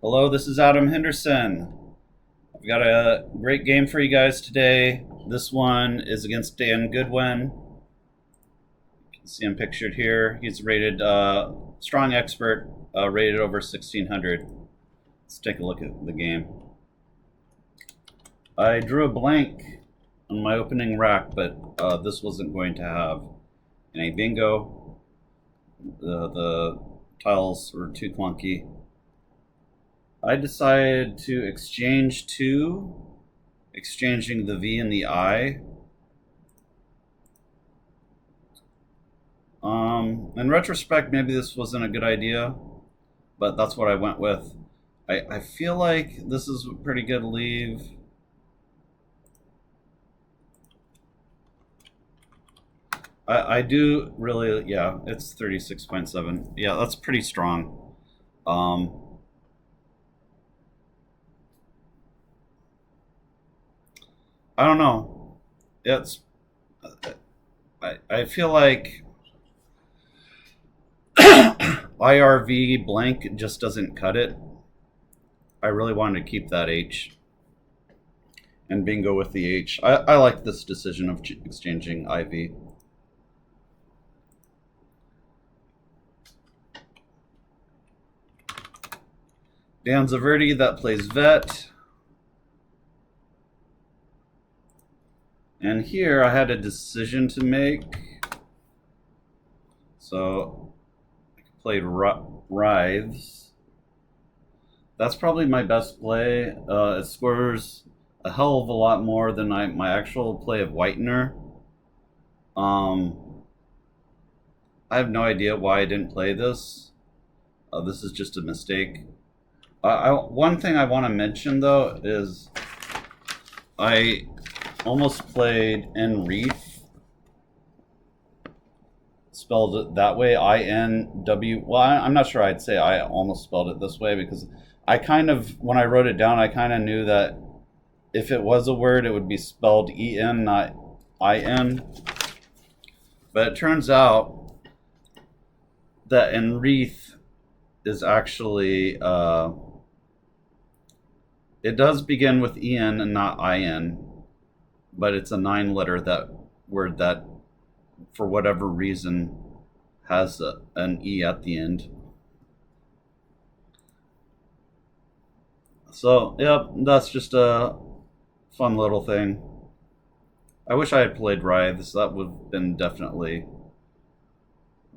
Hello, this is Adam Henderson. I've got a great game for you guys today. This one is against Dan Goodwin. You can see him pictured here. He's rated strong expert, rated over 1600. Let's take a look at the game. I drew a blank on my opening rack, but this wasn't going to have any bingo. The tiles were too clunky. I decided to exchange two, exchanging the V and the I. In retrospect, maybe this wasn't a good idea, but that's what I went with. I feel like this is a pretty good leave. I do really, yeah, it's 36.7. Yeah, that's pretty strong. I don't know. It's I feel like IRV blank just doesn't cut it. I really wanted to keep that H and bingo with the H. I like this decision of exchanging IV. Dan Zaverdi that plays vet. And here I had a decision to make. So I played Writhes. That's probably my best play. It scores a hell of a lot more than my actual play of Whitener. I have no idea why I didn't play this. This is just a mistake. One thing I want to mention though is I almost played Enreath, spelled it that way, INW. Well, I'm not sure I'd say I almost spelled it this way because I kind of, when I wrote it down, I kind of knew that if it was a word, it would be spelled EN, not IN. But it turns out that Enreath is actually, it does begin with EN and not IN, but it's a 9-letter that word that, for whatever reason, has an E at the end. So, yep, that's just a fun little thing. I wish I had played Writhes. That would have been definitely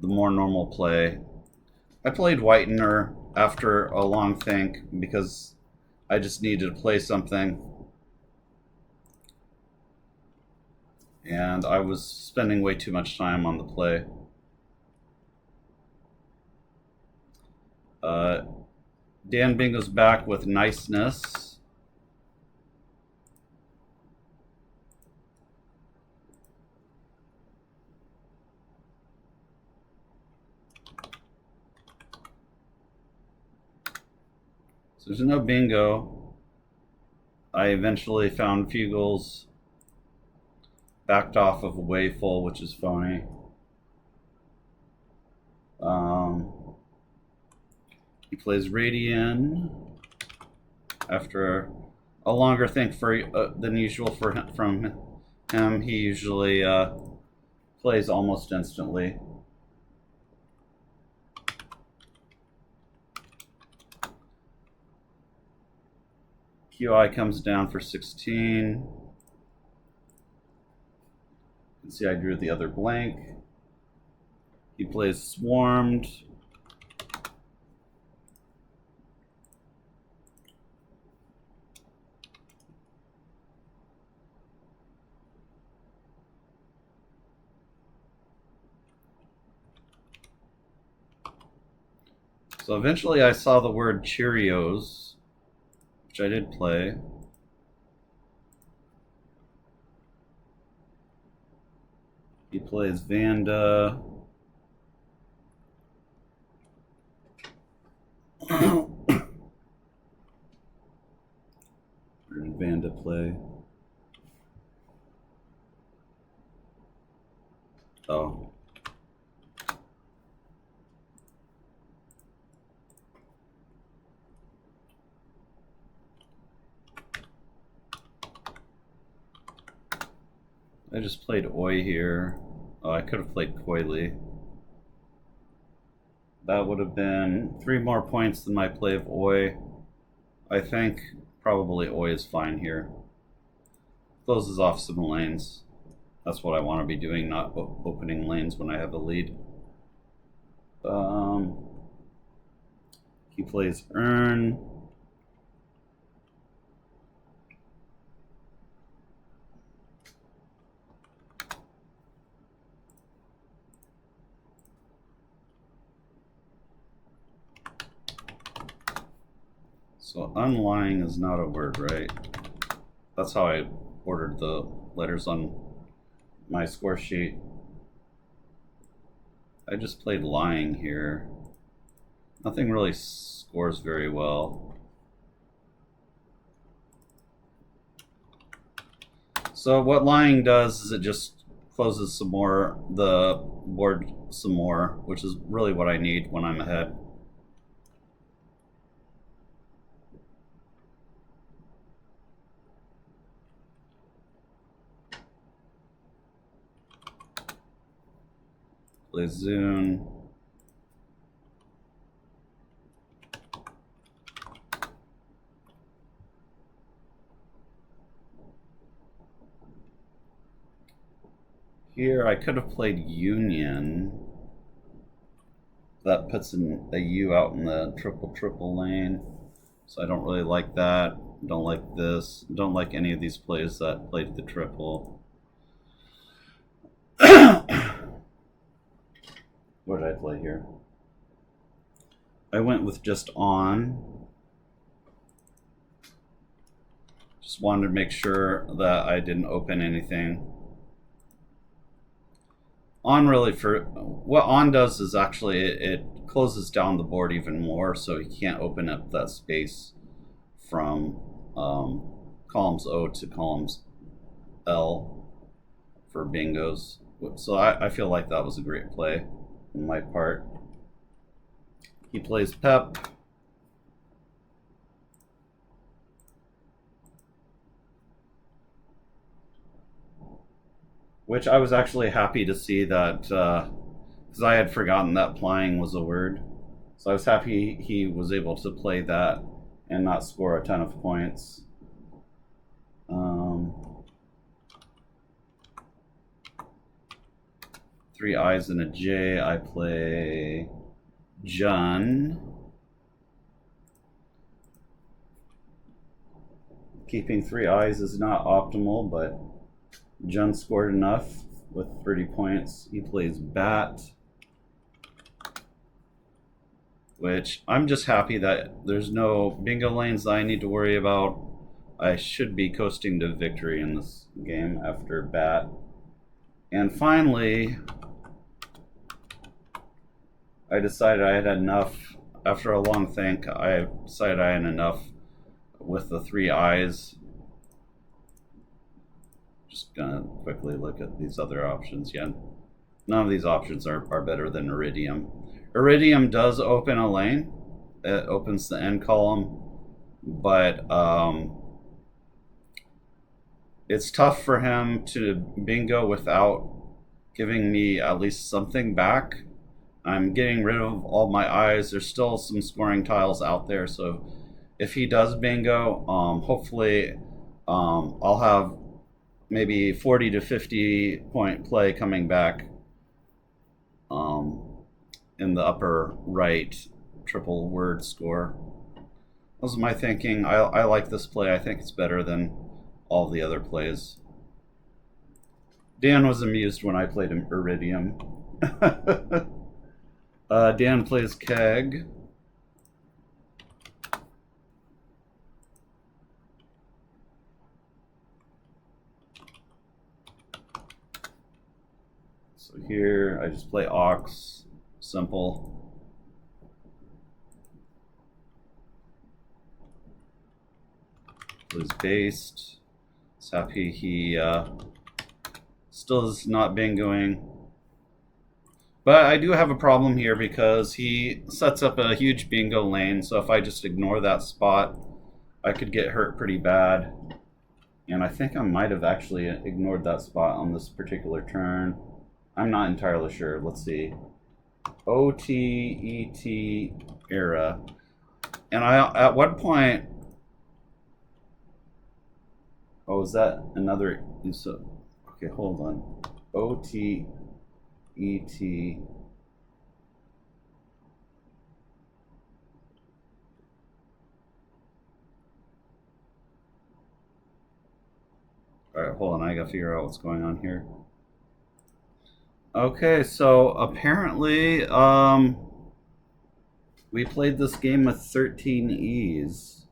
the more normal play. I played Whitener after a long think because I just needed to play something. And I was spending way too much time on the play. Dan Bingo's back with niceness. So there's no bingo. I eventually found Fugles, backed off of a Wayful, which is phony. He plays Radian after a longer think than usual from him. He usually plays almost instantly. QI comes down for 16. You can see I drew the other blank. He plays Swarmed. So eventually I saw the word Cheerios, which I did play. He plays Vanda. Where did Vanda play? Oh. I just played Oi here. Oh, I could have played Coily. That would have been 3 more points than my play of Oi. I think probably Oi is fine here. Closes off some lanes. That's what I want to be doing, not opening lanes when I have a lead. He plays Earn. So unlying is not a word, right? That's how I ordered the letters on my score sheet. I just played lying here. Nothing really scores very well. So what lying does is it just closes some more, the board some more, which is really what I need when I'm ahead. Play Zune. Here I could have played Union. That puts a U out in the triple lane. So I don't really like that. Don't like this. Don't like any of these plays that played the triple. What did I play here? I went with just on. Just wanted to make sure that I didn't open anything. On really, for what on does is actually it closes down the board even more, so you can't open up that space from columns O to columns L for bingos. So I feel like that was a great play on my part. He plays Pep. Which I was actually happy to see that, because I had forgotten that plying was a word. So I was happy he was able to play that and not score a ton of points. 3 I's and a J. I play Jun. Keeping 3 I's is not optimal, but Jun scored enough with 30 points. He plays Bat, which I'm just happy that there's no bingo lanes that I need to worry about. I should be coasting to victory in this game after Bat. And finally, I decided I had enough. After a long think, I decided I had enough with the 3 I's. Just gonna quickly look at these other options again. None of these options are better than Iridium. Iridium does open a lane. It opens the end column, but it's tough for him to bingo without giving me at least something back. I'm getting rid of all my I's. There's still some scoring tiles out there, so if he does bingo, hopefully I'll have maybe 40 to 50 point play coming back in the upper right triple word score. That was my thinking. I like this play. I think it's better than all the other plays. Dan was amused when I played Iridium. Dan plays Keg. So here I just play Ox, simple. Plays Based. It's happy he still is not bingoing. But I do have a problem here because he sets up a huge bingo lane, so if I just ignore that spot, I could get hurt pretty bad. And I think I might have actually ignored that spot on this particular turn. I'm not entirely sure. Let's see. OTET era. And at what point... Oh, is that another... So, okay, hold on. OTET... Alright, hold on. I gotta figure out what's going on here. Okay, so apparently, we played this game with 13 E's,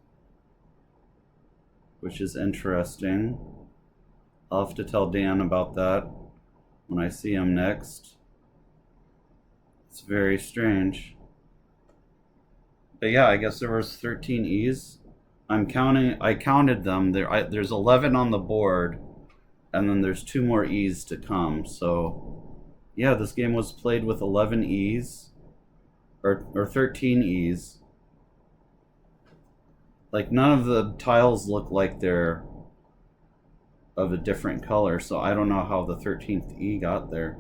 which is interesting. I'll have to tell Dan about that when I see him next. It's very strange. But yeah, I guess there was 13 E's. I counted them. There's 11 on the board, and then there's 2 more E's to come. So yeah, this game was played with 11 E's, or 13 E's. Like, none of the tiles look like they're of a different color, so I don't know how the 13th E got there.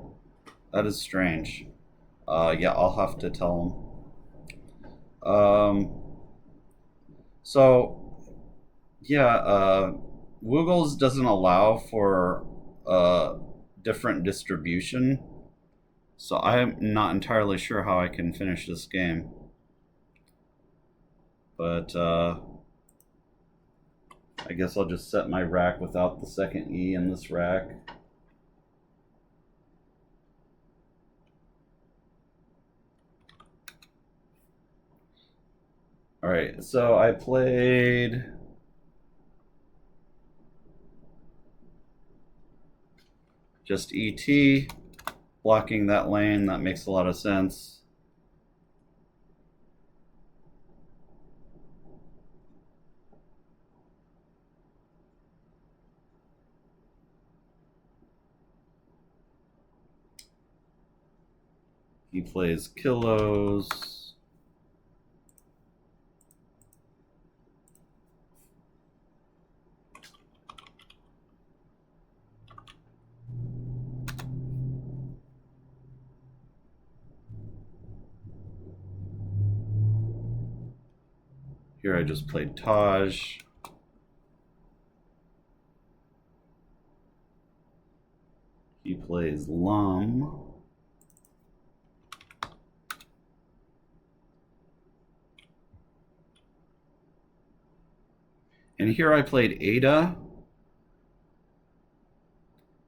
That is strange. Yeah, I'll have to tell him. So, yeah, Woogles doesn't allow for different distribution, so I'm not entirely sure how I can finish this game. But, I guess I'll just set my rack without the second E in this rack. Alright, so I played just ET, blocking that lane. That makes a lot of sense. He plays Kilos. Here I just played Taj. He plays Lum. And here I played Ada.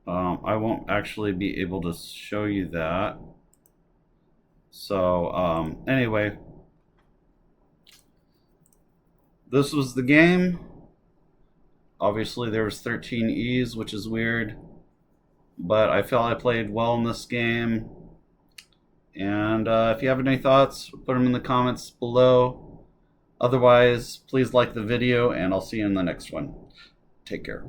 I won't actually be able to show you that. So, anyway, this was the game. Obviously, there was 13 E's, which is weird. But I felt I played well in this game. And if you have any thoughts, put them in the comments below. Otherwise, please like the video, and I'll see you in the next one. Take care.